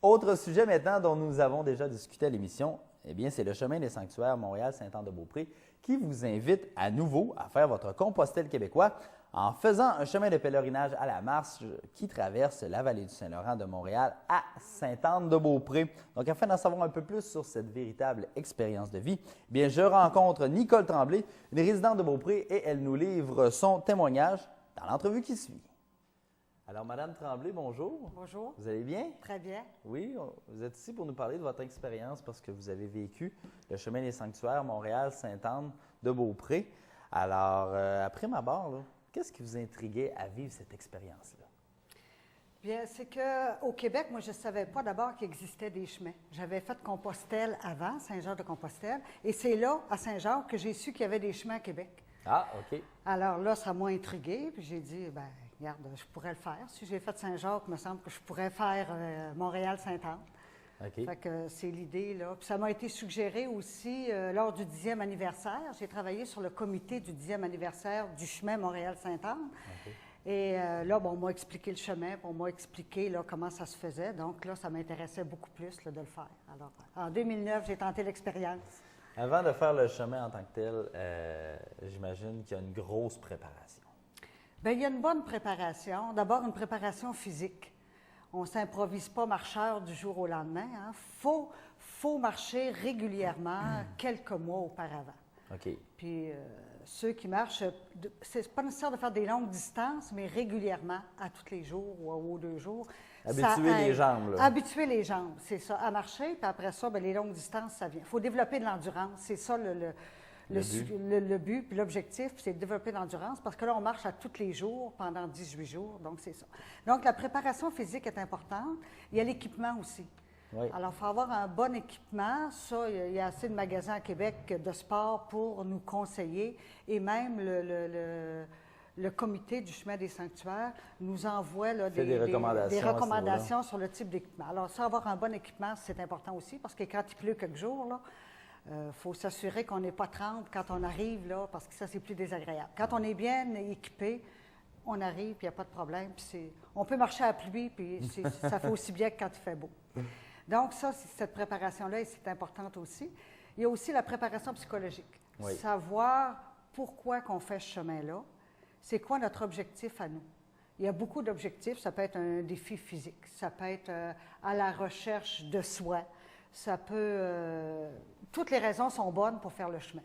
Autre sujet maintenant dont nous avons déjà discuté à l'émission, eh bien, c'est le chemin des sanctuaires Montréal-Sainte-Anne-de-Beaupré qui vous invite à nouveau à faire votre Compostelle québécois en faisant un chemin de pèlerinage à la marche qui traverse la vallée du Saint-Laurent de Montréal à Sainte-Anne-de-Beaupré. Donc, afin d'en savoir un peu plus sur cette véritable expérience de vie, eh bien, je rencontre Nicole Tremblay, une résidente de Beaupré, et elle nous livre son témoignage dans l'entrevue qui suit. Alors, Madame Tremblay, bonjour. Bonjour. Vous allez bien? Très bien. Oui, vous êtes ici pour nous parler de votre expérience parce que vous avez vécu le chemin des sanctuaires Montréal-Sainte-Anne-de-Beaupré. Alors, après ma barre, là, qu'est-ce qui vous intriguait à vivre cette expérience-là? Bien, c'est qu'au Québec, moi, je ne savais pas d'abord qu'il existait des chemins. J'avais fait Compostelle avant, Saint-Jacques-de-Compostelle, et c'est là, à Saint-Jacques, que j'ai su qu'il y avait des chemins à Québec. Ah, OK. Alors là, ça m'a intriguée, puis j'ai dit, bien, regarde, je pourrais le faire. Si j'ai fait Saint-Jacques, il me semble que je pourrais faire Montréal-Sainte-Anne. OK. Fait que c'est l'idée, là. Puis ça m'a été suggéré aussi lors du 10e anniversaire. J'ai travaillé sur le comité du 10e anniversaire du chemin Montréal-Sainte-Anne. OK. Et là, bon, on m'a expliqué le chemin, puis on m'a expliqué là, comment ça se faisait. Donc là, ça m'intéressait beaucoup plus là, de le faire. Alors, en 2009, j'ai tenté l'expérience. Avant de faire le chemin en tant que tel, j'imagine qu'il y a une grosse préparation. Bien, il y a une bonne préparation. D'abord, une préparation physique. On ne s'improvise pas marcheur du jour au lendemain. Il faut marcher régulièrement quelques mois auparavant. OK. Puis ceux qui marchent, c'est pas nécessaire de faire des longues distances, mais régulièrement, à tous les jours ou aux 2 jours. Habituer les jambes, là. Habituer les jambes, c'est ça, à marcher. Puis après ça, bien, les longues distances, ça vient. Il faut développer de l'endurance. C'est ça le but, puis l'objectif, c'est de développer de l'endurance, parce que là, on marche à tous les jours pendant 18 jours, donc c'est ça. Donc, la préparation physique est importante. Il y a l'équipement aussi. Oui. Alors, il faut avoir un bon équipement. Ça, il y a assez de magasins à Québec de sport pour nous conseiller. Et même le comité du chemin des sanctuaires nous envoie là, des recommandations sur le type d'équipement. Alors, ça, avoir un bon équipement, c'est important aussi, parce que quand il pleut quelques jours, là, faut s'assurer qu'on n'est pas trempe quand on arrive, là, parce que ça, c'est plus désagréable. Quand on est bien équipé, on arrive, puis il n'y a pas de problème. Puis on peut marcher à la pluie, puis ça fait aussi bien que quand il fait beau. Donc ça, cette préparation-là, c'est importante aussi. Il y a aussi la préparation psychologique. Oui. Savoir pourquoi qu'on fait ce chemin-là. C'est quoi notre objectif à nous? Il y a beaucoup d'objectifs. Ça peut être un défi physique. Ça peut être à la recherche de soi. Ça peut... toutes les raisons sont bonnes pour faire le chemin.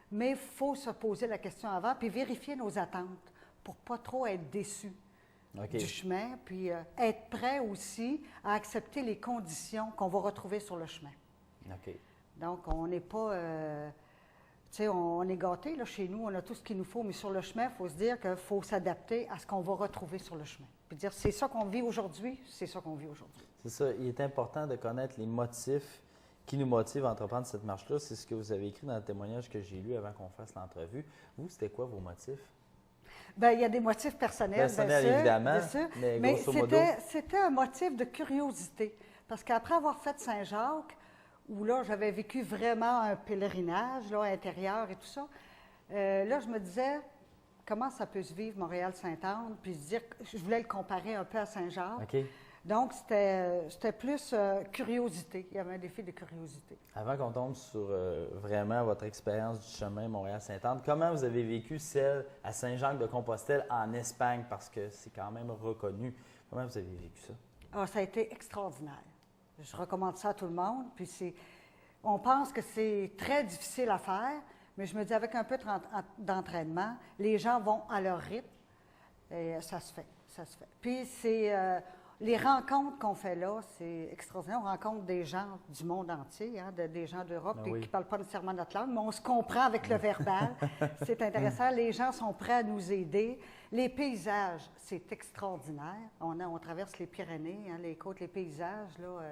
Mais il faut se poser la question avant, puis vérifier nos attentes pour ne pas trop être déçu du chemin, puis être prêt aussi à accepter les conditions qu'on va retrouver sur le chemin. OK. Donc, on n'est pas... tu sais, on est gâtés, là, chez nous, on a tout ce qu'il nous faut, mais sur le chemin, il faut se dire qu'il faut s'adapter à ce qu'on va retrouver sur le chemin. Puis dire, c'est ça qu'on vit aujourd'hui, c'est ça qu'on vit aujourd'hui. C'est ça. Il est important de connaître les motifs qui nous motivent à entreprendre cette marche-là. C'est ce que vous avez écrit dans le témoignage que j'ai lu avant qu'on fasse l'entrevue. Vous, c'était quoi vos motifs? Bien, il y a des motifs personnels, évidemment, bien sûr, mais grosso modo... c'était un motif de curiosité. Parce qu'après avoir fait Saint-Jacques, où là, j'avais vécu vraiment un pèlerinage là, intérieur et tout ça, là, je me disais, comment ça peut se vivre Montréal-Sainte-Anne? Puis je voulais le comparer un peu à Saint-Jacques. OK. Donc, c'était plus curiosité. Il y avait un défi de curiosité. Avant qu'on tombe sur vraiment votre expérience du chemin Montréal-Sainte-Anne, comment vous avez vécu celle à Saint-Jacques-de-Compostelle en Espagne? Parce que c'est quand même reconnu. Comment vous avez vécu ça? Ah, ça a été extraordinaire. Je recommande ça à tout le monde. Puis on pense que c'est très difficile à faire, mais je me dis, avec un peu d'entraînement, les gens vont à leur rythme et ça se fait. Puis les rencontres qu'on fait là, c'est extraordinaire. On rencontre des gens du monde entier, hein, des gens d'Europe qui ne parlent pas nécessairement notre langue, mais on se comprend avec le verbal. C'est intéressant. Les gens sont prêts à nous aider. Les paysages, c'est extraordinaire. On traverse les Pyrénées, hein, les côtes, les paysages, là,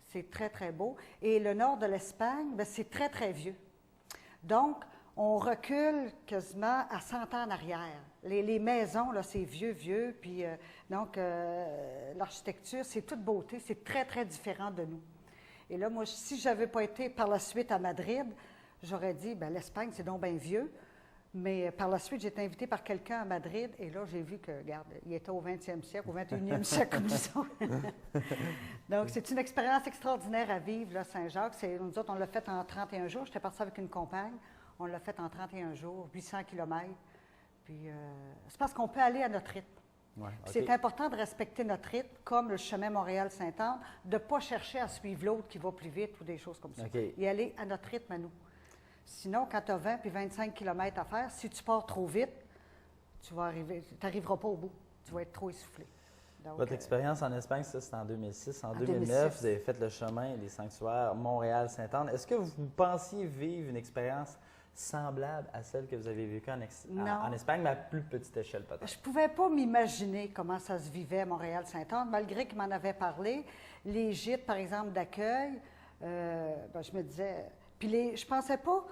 c'est très, très beau. Et le nord de l'Espagne, bien, c'est très, très vieux. Donc, on recule quasiment à 100 ans en arrière. Les maisons, là, c'est vieux, puis donc l'architecture, c'est toute beauté, c'est très, très différent de nous. Et là, moi, si je n'avais pas été par la suite à Madrid, j'aurais dit, bien, l'Espagne, c'est donc bien vieux. Mais par la suite, j'ai été invitée par quelqu'un à Madrid, et là, j'ai vu que, regarde, il était au 20e siècle, au 21e siècle, comme disons. Donc, c'est une expérience extraordinaire à vivre, là, Saint-Jacques. Nous autres, on l'a fait en 31 jours. J'étais partie avec une compagne. On l'a fait en 31 jours, 800 km. Puis, c'est parce qu'on peut aller à notre rythme. Ouais, Puis c'est important de respecter notre rythme, comme le chemin Montréal-Sainte-Anne, de ne pas chercher à suivre l'autre qui va plus vite ou des choses comme ça. Et aller à notre rythme à nous. Sinon, quand tu as 20 puis 25 km à faire, si tu pars trop vite, tu n'arriveras pas au bout. Tu vas être trop essoufflé. Donc, votre expérience en Espagne, ça, c'était en 2006. En 2009, 2006. vous avez fait le chemin des sanctuaires Montréal-Sainte-Anne. Est-ce que vous pensiez vivre une expérience semblable à celle que vous avez vécue en Espagne, mais à plus petite échelle peut-être? Je ne pouvais pas m'imaginer comment ça se vivait à Montréal-Sainte-Anne, malgré qu'il m'en avait parlé. Les gîtes, par exemple, d'accueil, je me disais... Puis je ne pensais pas...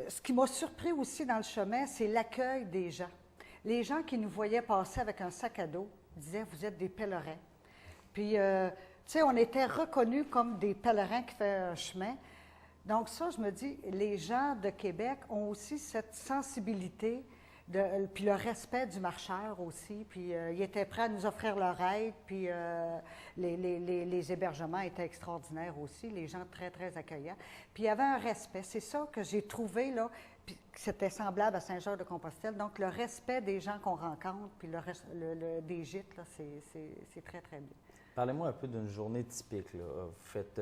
ce qui m'a surpris aussi dans le chemin, c'est l'accueil des gens. Les gens qui nous voyaient passer avec un sac à dos disaient « Vous êtes des pèlerins ». Puis, tu sais, on était reconnus comme des pèlerins qui font un chemin. Donc ça, je me dis, les gens de Québec ont aussi cette sensibilité, puis le respect du marcheur aussi, puis ils étaient prêts à nous offrir leur aide, puis les hébergements étaient extraordinaires aussi, les gens très, très accueillants. Puis il y avait un respect, c'est ça que j'ai trouvé, là, puis c'était semblable à Saint-Jacques-de-Compostelle, donc le respect des gens qu'on rencontre, puis des gîtes, là, c'est très, très bien. Parlez-moi un peu d'une journée typique. Là.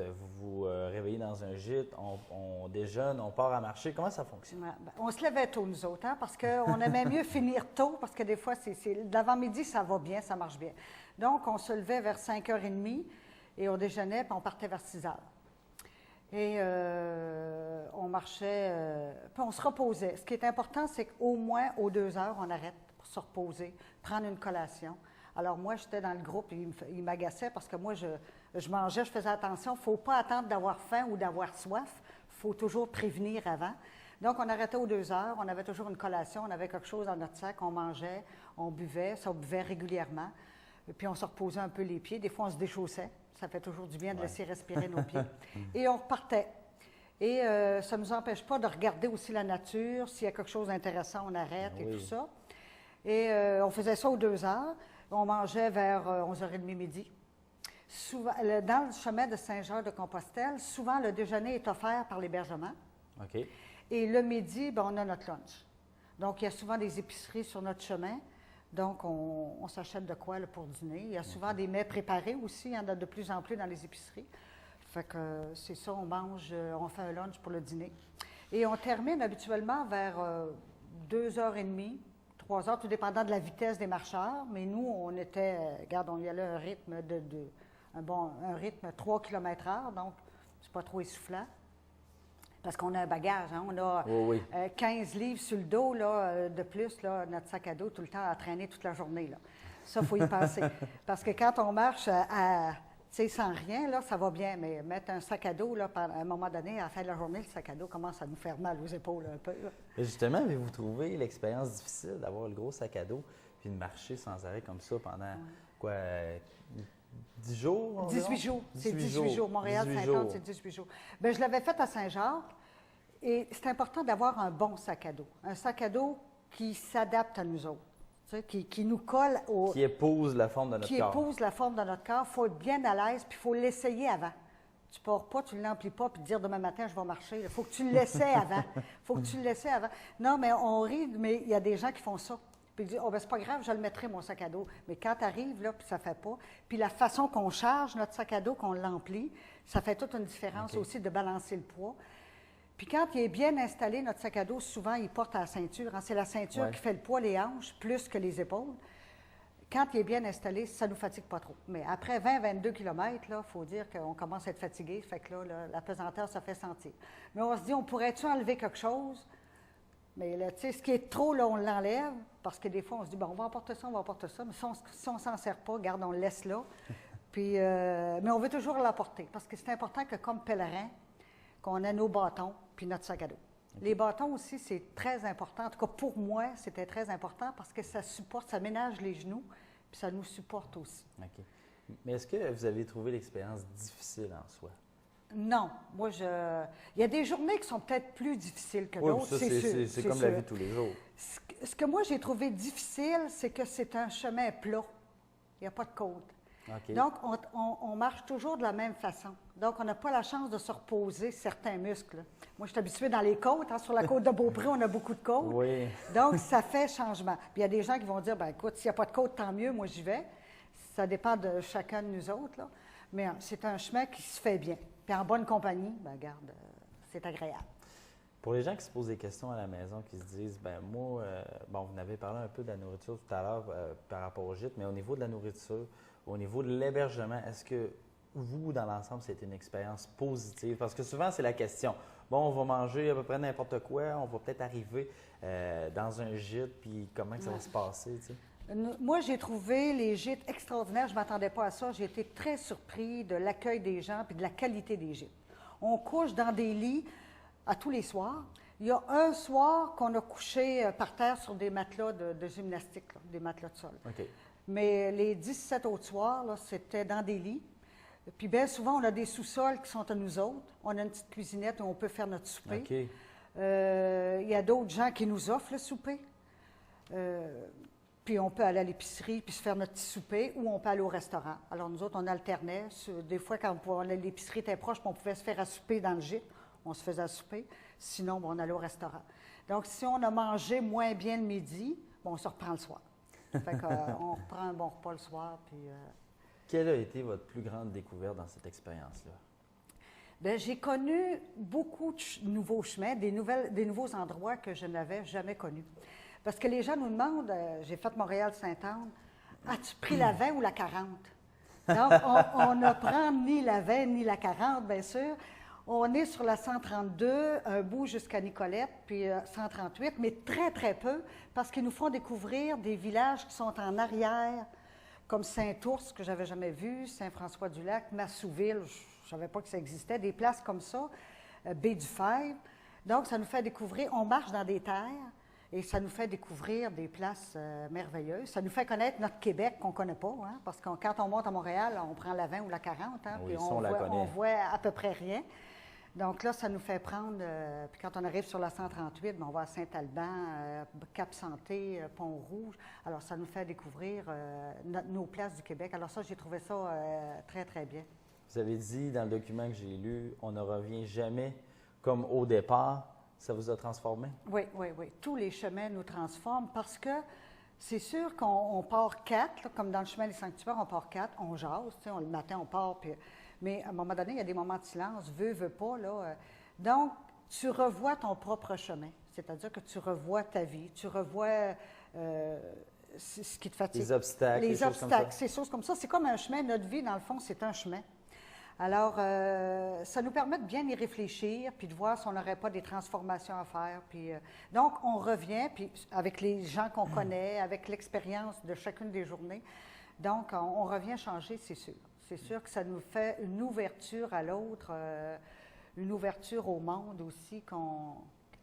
Vous vous réveillez dans un gîte, on déjeune, on part à marcher. Comment ça fonctionne? On se levait tôt, nous autres, hein, parce qu'on aimait mieux finir tôt, parce que des fois, l'avant-midi, ça va bien, ça marche bien. Donc, on se levait vers 5h30 et on déjeunait, puis on partait vers 6h. Et on marchait, puis on se reposait. Ce qui est important, c'est qu'au moins, aux 2 heures, on arrête pour se reposer, prendre une collation. Alors moi, j'étais dans le groupe et il m'agaçait parce que moi, je mangeais, je faisais attention. Il ne faut pas attendre d'avoir faim ou d'avoir soif. Il faut toujours prévenir avant. Donc, on arrêtait aux 2 heures. On avait toujours une collation. On avait quelque chose dans notre sac. On mangeait, on buvait. Ça, on buvait régulièrement. Et puis, on se reposait un peu les pieds. Des fois, on se déchaussait. Ça fait toujours du bien de laisser respirer nos pieds. Et on repartait. Et ça ne nous empêche pas de regarder aussi la nature. S'il y a quelque chose d'intéressant, on arrête et tout ça. Et on faisait ça aux 2 heures. On mangeait vers 11h30 midi. Souvent, dans le chemin de Saint-Jacques-de-Compostelle, souvent le déjeuner est offert par l'hébergement. OK. Et le midi, on a notre lunch. Donc, il y a souvent des épiceries sur notre chemin. Donc, on s'achète de quoi là, pour dîner. Il y a souvent des mets préparés aussi. Il y en a de plus en plus dans les épiceries. Fait que c'est ça, on mange, on fait un lunch pour le dîner. Et on termine habituellement vers 2h30. 3 heures, tout dépendant de la vitesse des marcheurs, mais nous, on était, regarde, on y allait à un rythme un rythme 3 km/h, donc c'est pas trop essoufflant, parce qu'on a un bagage, hein, on a 15 livres sur le dos, là, de plus, là, notre sac à dos, tout le temps à traîner toute la journée, là. Ça, il faut y penser, parce que quand on marche sans rien, là, ça va bien, mais mettre un sac à dos, là, à un moment donné, à la fin de la journée, le sac à dos commence à nous faire mal aux épaules un peu. Là. Et justement, avez-vous trouvé l'expérience difficile d'avoir le gros sac à dos puis de marcher sans arrêt comme ça pendant, 10 jours? Environ? 18 jours. C'est 18 jours. Montréal-Sainte-Anne, c'est 18 jours. Bien, je l'avais fait à Saint-Jacques et c'est important d'avoir un bon sac à dos. Un sac à dos qui s'adapte à nous autres. Qui nous colle au... Qui épouse la forme de notre corps. Qui épouse la forme de notre corps. Il faut être bien à l'aise, puis il faut l'essayer avant. Tu ne pars pas, tu ne l'emplis pas, puis te dire demain matin, je vais marcher. Il faut que tu le laissais avant. Non, mais on rit, mais il y a des gens qui font ça. Puis ils disent, c'est pas grave, je le mettrai, mon sac à dos. Mais quand tu arrives, là, puis ça ne fait pas. Puis la façon qu'on charge notre sac à dos, qu'on l'emplit, ça fait toute une différence aussi de balancer le poids. Puis quand il est bien installé, notre sac à dos, souvent, il porte à la ceinture. Hein. C'est la ceinture qui fait le poids, les hanches, plus que les épaules. Quand il est bien installé, ça ne nous fatigue pas trop. Mais après 20-22 km, il faut dire qu'on commence à être fatigué. Fait que là, la pesanteur se fait sentir. Mais on se dit, on pourrait-tu enlever quelque chose? Mais là, tu sais, ce qui est trop, là, on l'enlève. Parce que des fois, on se dit, on va emporter ça, on va emporter ça. Mais si on ne s'en sert pas, regarde, on le laisse là. Puis, mais on veut toujours l'apporter. Parce que c'est important que, comme pèlerin, qu'on ait nos bâtons puis notre sac à dos. Les bâtons aussi, c'est très important. En tout cas, pour moi, c'était très important parce que ça supporte, ça ménage les genoux, puis ça nous supporte aussi. OK. Mais est-ce que vous avez trouvé l'expérience difficile en soi? Non. Moi, il y a des journées qui sont peut-être plus difficiles que d'autres, c'est sûr. C'est comme la vie de tous les jours. Ce que moi, j'ai trouvé difficile, c'est que c'est un chemin plat. Il n'y a pas de côte. OK. Donc, on marche toujours de la même façon. Donc, on n'a pas la chance de se reposer certains muscles. Moi, je suis habituée dans les côtes. Hein, sur la côte de Beaupré, on a beaucoup de côtes. Oui. Donc, ça fait changement. Puis, il y a des gens qui vont dire, bien, écoute, s'il n'y a pas de côte, tant mieux, moi, j'y vais. Ça dépend de chacun de nous autres, là. Mais c'est un chemin qui se fait bien. Puis, en bonne compagnie, bien, regarde, c'est agréable. Pour les gens qui se posent des questions à la maison, qui se disent, ben moi, bon, vous n'avez parlé un peu de la nourriture tout à l'heure par rapport au gîte, mais au niveau de la nourriture, au niveau de l'hébergement, est-ce que vous, dans l'ensemble, c'était une expérience positive? Parce que souvent, c'est la question. Bon, on va manger à peu près n'importe quoi, on va peut-être arriver dans un gîte, puis comment que ça va se passer, tu sais? Moi, j'ai trouvé les gîtes extraordinaires. Je ne m'attendais pas à ça. J'ai été très surpris de l'accueil des gens puis de la qualité des gîtes. On couche dans des lits à tous les soirs. Il y a un soir qu'on a couché par terre sur des matelas de gymnastique, là, des matelas de sol. OK. Mais les 17 autres soirs, là, c'était dans des lits. Puis bien souvent, on a des sous-sols qui sont à nous autres. On a une petite cuisinette où on peut faire notre souper. OK. Il y a d'autres gens qui nous offrent le souper. Puis on peut aller à l'épicerie puis se faire notre petit souper ou on peut aller au restaurant. Alors nous autres, on alternait. Des fois, quand l'épicerie était proche, on pouvait se faire à souper dans le gîte. On se faisait à souper. Sinon, on allait au restaurant. Donc, si on a mangé moins bien le midi, on se reprend le soir. Fait qu'on reprend un bon repas le soir. Puis, Quelle a été votre plus grande découverte dans cette expérience-là? bien, j'ai connu beaucoup de nouveaux chemins, des nouveaux endroits que je n'avais jamais connus. Parce que les gens nous demandent, j'ai fait Montréal-Sainte-Anne, as-tu pris la 20 ou la 40? Donc, on ne prend ni la 20 ni la 40, bien sûr. On est sur la 132, un bout jusqu'à Nicolette, puis 138, mais très, très peu, parce qu'ils nous font découvrir des villages qui sont en arrière, comme Saint-Ours, que je n'avais jamais vu, Saint-François-du-Lac, Massouville, je ne savais pas que ça existait, des places comme ça, Baie-du-Fèvre. Donc, ça nous fait découvrir, on marche dans des terres, et ça nous fait découvrir des places merveilleuses. Ça nous fait connaître notre Québec qu'on ne connaît pas, hein, parce que quand on monte à Montréal, on prend la 20 ou la 40, hein, Oui, puis ça, on voit à peu près rien. Donc là, ça nous fait prendre, puis quand on arrive sur la 138, bien, on va à Saint-Alban, Cap-Santé, Pont-Rouge. Alors, ça nous fait découvrir nos places du Québec. Alors ça, j'ai trouvé ça très, très bien. Vous avez dit dans le document que j'ai lu, on ne revient jamais comme au départ. Ça vous a transformé? Oui, oui, oui. Tous les chemins nous transforment parce que c'est sûr qu'on part 4, là, comme dans le chemin des sanctuaires, on part 4, on jase, tu sais, le matin, on part, puis... Mais à un moment donné, il y a des moments de silence, veut pas, là. Donc, tu revois ton propre chemin. C'est-à-dire que tu revois ta vie, tu revois ce qui te fatigue. Les obstacles, les choses obstacles, comme ça. ces choses comme ça. C'est comme un chemin. Notre vie, dans le fond, c'est un chemin. Alors, ça nous permet de bien y réfléchir, puis de voir si on n'aurait pas des transformations à faire. Puis, donc, on revient, puis avec les gens qu'on connaît, avec l'expérience de chacune des journées. Donc, on revient changer, c'est sûr. C'est sûr que ça nous fait une ouverture à l'autre, une ouverture au monde aussi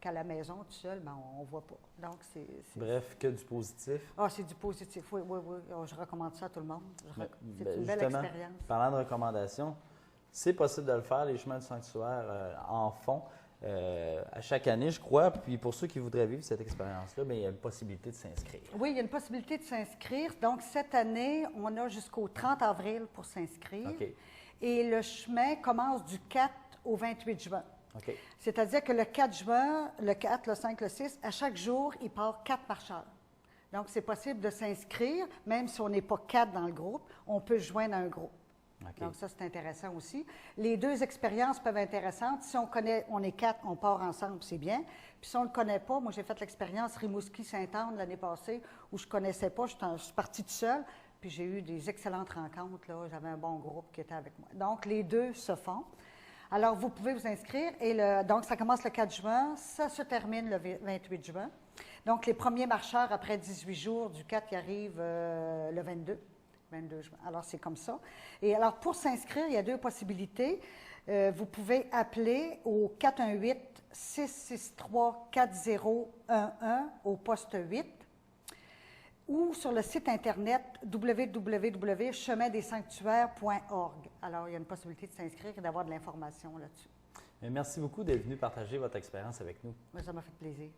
qu'à la maison, tout seul, ben, on ne voit pas. Donc, Bref, que du positif. Ah, c'est du positif, oui, oui, oui. Oh, je recommande ça à tout le monde. C'est une belle Justement, expérience. parlant de recommandations, c'est possible de le faire, les chemins du sanctuaire en font à chaque année, je crois. Puis pour ceux qui voudraient vivre cette expérience-là, bien, il y a une possibilité de s'inscrire. Oui, il y a une possibilité de s'inscrire. Donc, cette année, on a jusqu'au 30 avril pour s'inscrire. OK. Et le chemin commence du 4 au 28 juin. OK. C'est-à-dire que le 4 juin, le 4, le 5, le 6, à chaque jour, il part 4 marcheurs. Donc, c'est possible de s'inscrire, même si on n'est pas 4 dans le groupe, on peut se joindre à un groupe. Okay. Donc, ça, c'est intéressant aussi. Les deux expériences peuvent être intéressantes. Si on connaît, on est 4, on part ensemble, c'est bien. Puis si on ne le connaît pas, moi, j'ai fait l'expérience Rimouski-Sainte-Anne l'année passée, où je ne connaissais pas, je suis partie toute seule, puis j'ai eu des excellentes rencontres, là. J'avais un bon groupe qui était avec moi. Donc, les deux se font. Alors, vous pouvez vous inscrire. Et donc, ça commence le 4 juin, ça se termine le 28 juin. Donc, les premiers marcheurs, après 18 jours, du 4, ils arrivent le 22 juin. Alors, c'est comme ça. Et alors, pour s'inscrire, il y a deux possibilités. Vous pouvez appeler au 418-663-4011 au poste 8 ou sur le site Internet www.chemindessanctuaires.org. Alors, il y a une possibilité de s'inscrire et d'avoir de l'information là-dessus. Merci beaucoup d'être venu partager votre expérience avec nous. Moi, ça m'a fait plaisir.